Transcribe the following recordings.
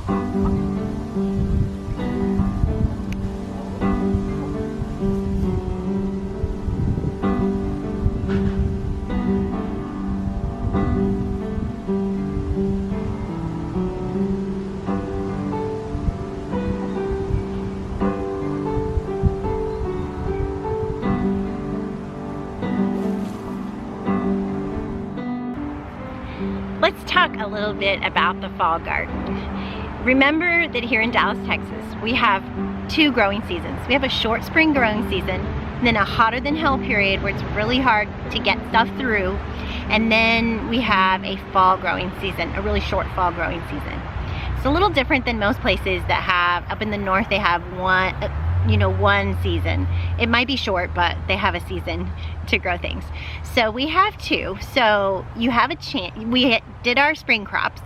Let's talk a little bit about the fall garden. Remember that here in Dallas, Texas, we have two growing seasons. We have a short spring growing season, and then a hotter than hell period where it's really hard to get stuff through, and then we have a fall growing season, a really short fall growing season. It's a little different than most places that have, up in the north, they have one season. It might be short, but they have a season to grow things. So we have two. So you have a chance. We did our spring crops,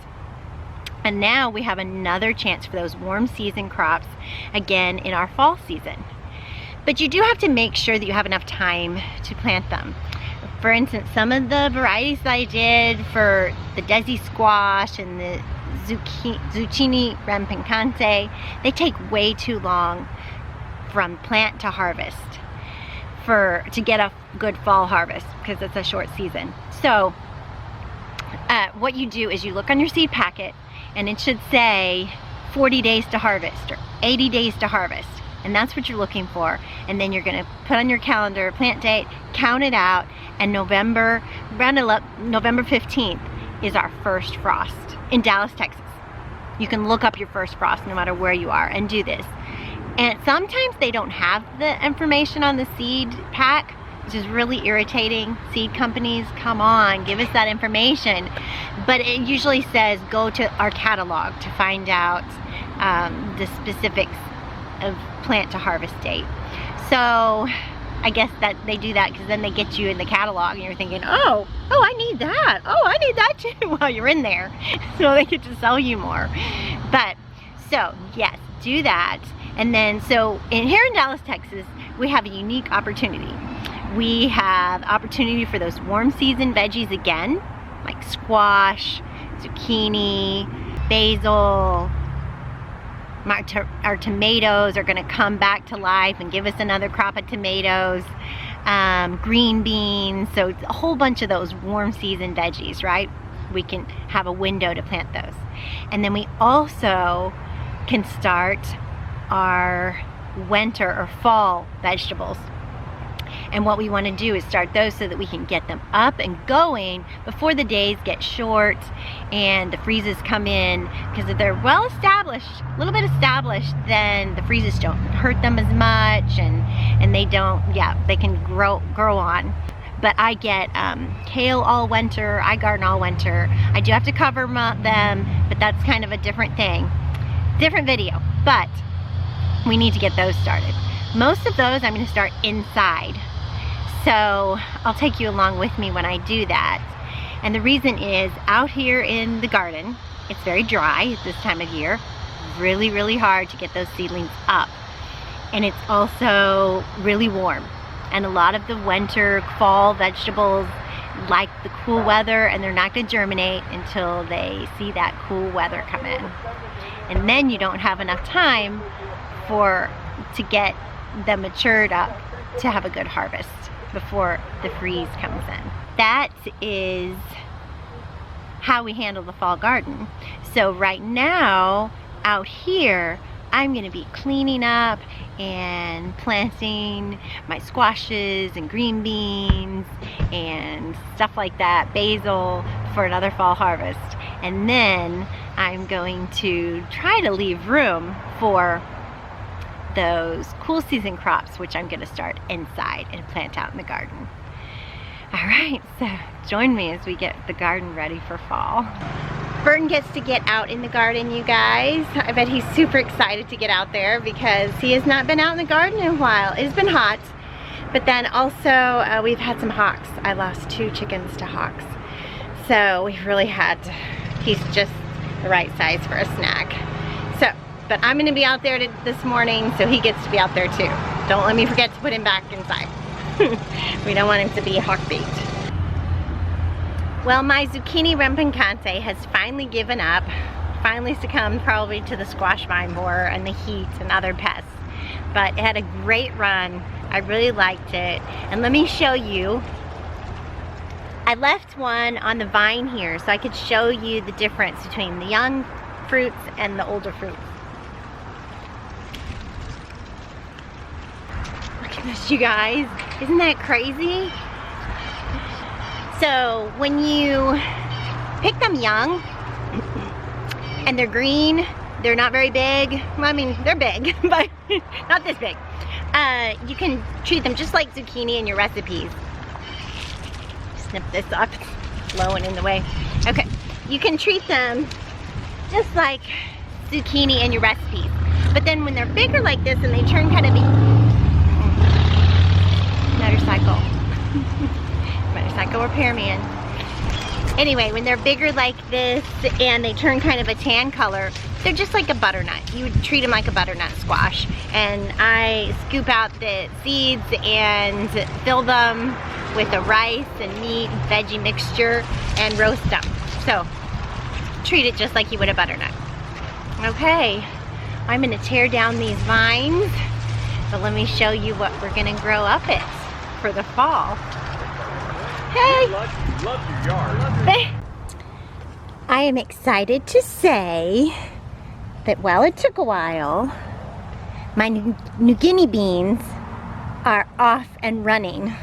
and now we have another chance for those warm season crops again in our fall season. But you do have to make sure that you have enough time to plant them. For instance, some of the varieties that I did for the Desi squash and the zucchini rampicante, they take way too long from plant to harvest to get a good fall harvest, because it's a short season. So what you do is you look on your seed packet and it should say 40 days to harvest or 80 days to harvest, and that's what you're looking for. And then you're gonna put on your calendar plant date, count it out, and November 15th is our first frost in Dallas, Texas. You can look up your first frost no matter where you are and do this. And sometimes they don't have the information on the seed pack, which is really irritating. Seed companies, come on, give us that information. But it usually says go to our catalog to find out the specifics of plant to harvest date. So I guess that they do that because then they get you in the catalog and you're thinking, oh, I need that. Oh, I need that too while you're in there. So they get to sell you more. But so yes, do that. And then so here in Dallas, Texas, we have a unique opportunity. We have opportunity for those warm season veggies again, like squash, zucchini, basil. Our tomatoes are gonna come back to life and give us another crop of tomatoes. Green beans, so a whole bunch of those warm season veggies, right? We can have a window to plant those. And then we also can start our winter or fall vegetables. And what we want to do is start those so that we can get them up and going before the days get short and the freezes come in, because if they're well established, a little bit established, then the freezes don't hurt them as much, and they don't, they can grow on. But I get kale all winter, I garden all winter. I do have to cover them, but that's kind of a different thing. Different video, but we need to get those started. Most of those I'm going to start inside. So I'll take you along with me when I do that. And the reason is, out here in the garden, it's very dry at this time of year. Really, really hard to get those seedlings up. And it's also really warm. And a lot of the winter, fall vegetables like the cool weather, and they're not going to germinate until they see that cool weather come in. And then you don't have enough time to get them matured up to have a good harvest before the freeze comes in. That is how we handle the fall garden. So right now, out here, I'm gonna be cleaning up and planting my squashes and green beans and stuff like that, basil, for another fall harvest. And then I'm going to try to leave room for those cool season crops, which I'm gonna start inside and plant out in the garden. All right, so join me as we get the garden ready for fall. Burton gets to get out in the garden, you guys. I bet he's super excited to get out there because he has not been out in the garden in a while. It's been hot, but then also we've had some hawks. I lost 2 chickens to hawks. So we've really he's just the right size for a snack. So, but I'm gonna be out there this morning, so he gets to be out there too. Don't let me forget to put him back inside. We don't want him to be hawk bait. Well, my zucchini rampicante has finally given up finally succumbed probably to the squash vine borer and the heat and other pests. But it had a great run. I really liked it. And let me show you. I left one on the vine here so I could show you the difference between the young fruits and the older fruits. Look at this, you guys. Isn't that crazy? So when you pick them young and they're green, they're not very big. Well, I mean, they're big, but not this big. You can treat them just like zucchini in your recipes. Snip this up, it's low and in the way. Okay, you can treat them just like zucchini in your recipes. But then when they're bigger like this and they turn kind of motorcycle. Motorcycle repairman. Anyway, when they're bigger like this and they turn kind of a tan color, they're just like a butternut. You would treat them like a butternut squash. And I scoop out the seeds and fill them with a rice and meat and veggie mixture and roast them. So, treat it just like you would a butternut. Okay, I'm gonna tear down these vines, but let me show you what we're gonna grow up it for the fall. Hey! Love your yard. I am excited to say that while it took a while, my New Guinea beans are off and running.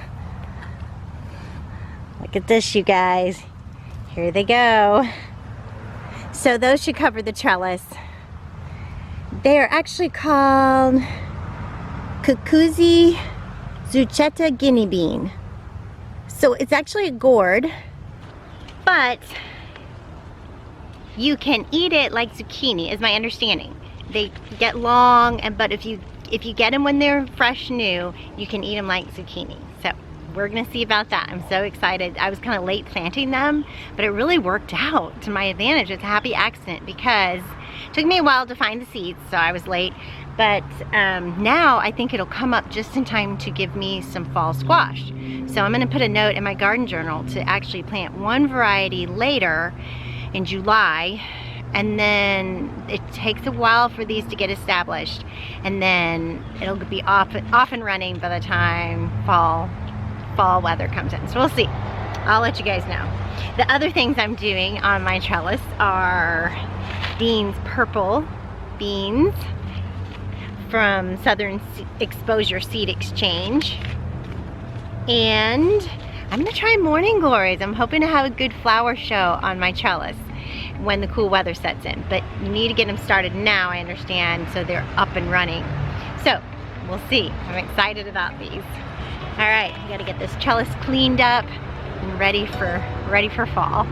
Look at this, you guys. Here they go. So those should cover the trellis. They are actually called Cucuzi Zucchetta guinea bean. So it's actually a gourd, but you can eat it like zucchini, is my understanding. They get long, but if you get them when they're fresh new, you can eat them like zucchini. So we're gonna see about that. I'm so excited. I was kind of late planting them, but it really worked out to my advantage. It's a happy accident because it took me a while to find the seeds, so I was late. But now I think it'll come up just in time to give me some fall squash. So I'm gonna put a note in my garden journal to actually plant one variety later in July, and then it takes a while for these to get established, and then it'll be off and running by the time fall weather comes in. So we'll see. I'll let you guys know. The other things I'm doing on my trellis are Dean's purple beans from Southern Exposure Seed Exchange. And I'm gonna try morning glories. I'm hoping to have a good flower show on my trellis when the cool weather sets in. But you need to get them started now, I understand, so they're up and running. So, we'll see. I'm excited about these. All right, I gotta get this trellis cleaned up and ready for fall.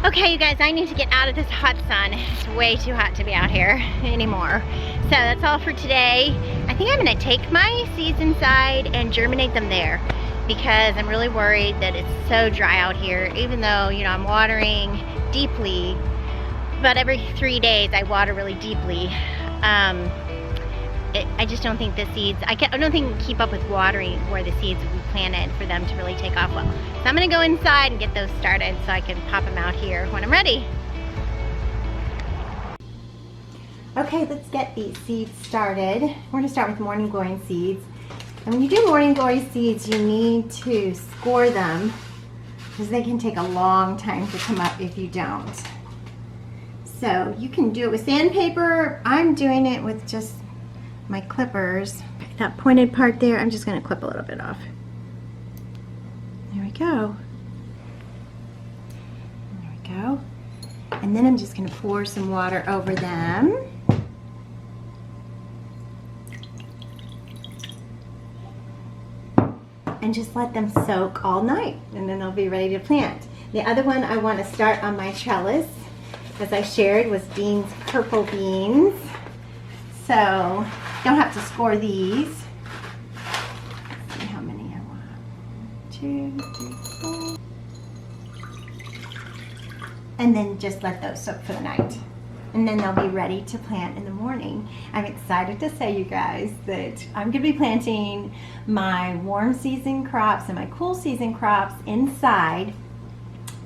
Okay, you guys, I need to get out of this hot sun. It's way too hot to be out here anymore. So that's all for today. I think I'm gonna take my seeds inside and germinate them there because I'm really worried that it's so dry out here, even though, you know, I'm watering deeply. About every 3 days I water really deeply. I just don't think the seeds, I don't think we can keep up with watering where the seeds will be planted for them to really take off well. So I'm gonna go inside and get those started so I can pop them out here when I'm ready. Okay, let's get these seeds started. We're gonna start with morning glory seeds. And when you do morning glory seeds, you need to score them because they can take a long time to come up if you don't. So you can do it with sandpaper. I'm doing it with just my clippers. That pointed part there, I'm just gonna clip a little bit off. There we go. There we go. And then I'm just gonna pour some water over them. And just let them soak all night, and then they'll be ready to plant. The other one I want to start on my trellis, as I shared, was Dean's purple beans. So don't have to score these. Let's see how many I want. 2, 3, 4. And then just let those soak for the night. and then they'll be ready to plant in the morning. I'm excited to say, you guys, that I'm going to be planting my warm season crops and my cool season crops inside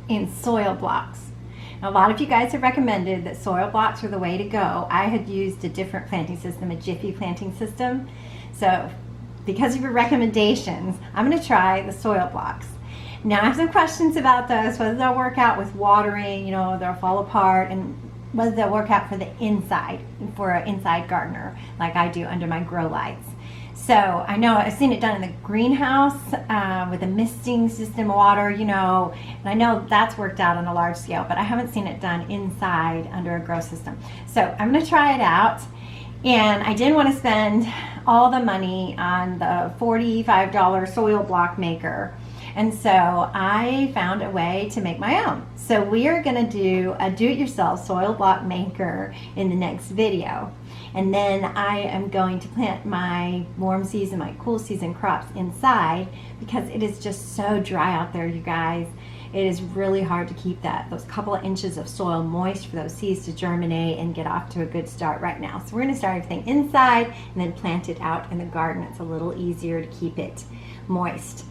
in soil blocks. Now, a lot of you guys have recommended that soil blocks are the way to go. I had used a different planting system, a Jiffy planting system. So because of your recommendations, I'm going to try the soil blocks. Now, I have some questions about those, whether they'll work out with watering, you know, they'll fall apart, and whether they'll work out for the inside, for an inside gardener, like I do under my grow lights. So I know I've seen it done in the greenhouse with a misting system water, you know, and I know that's worked out on a large scale, but I haven't seen it done inside under a grow system. So I'm going to try it out. And I didn't want to spend all the money on the $45 soil block maker. And so I found a way to make my own. So we are going to do a do-it-yourself soil block maker in the next video. And then I am going to plant my warm season, my cool season crops inside, because it is just so dry out there, you guys. It is really hard to keep those couple of inches of soil moist for those seeds to germinate and get off to a good start right now. So we're going to start everything inside and then plant it out in the garden. It's a little easier to keep it moist.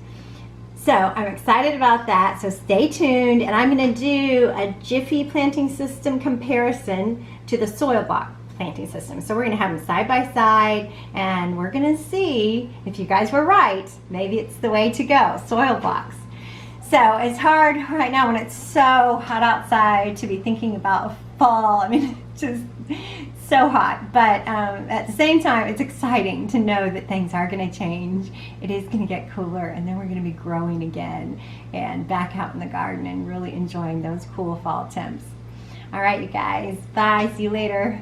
So I'm excited about that, so stay tuned, and I'm going to do a Jiffy planting system comparison to the soil block planting system. So we're going to have them side by side, and we're going to see if you guys were right. Maybe it's the way to go, soil blocks. So it's hard right now when it's so hot outside to be thinking about fall. I mean, it's just so hot, but at the same time, it's exciting to know that things are going to change. It is going to get cooler, and then we're going to be growing again and back out in the garden and really enjoying those cool fall temps. All right, you guys, bye. See you later.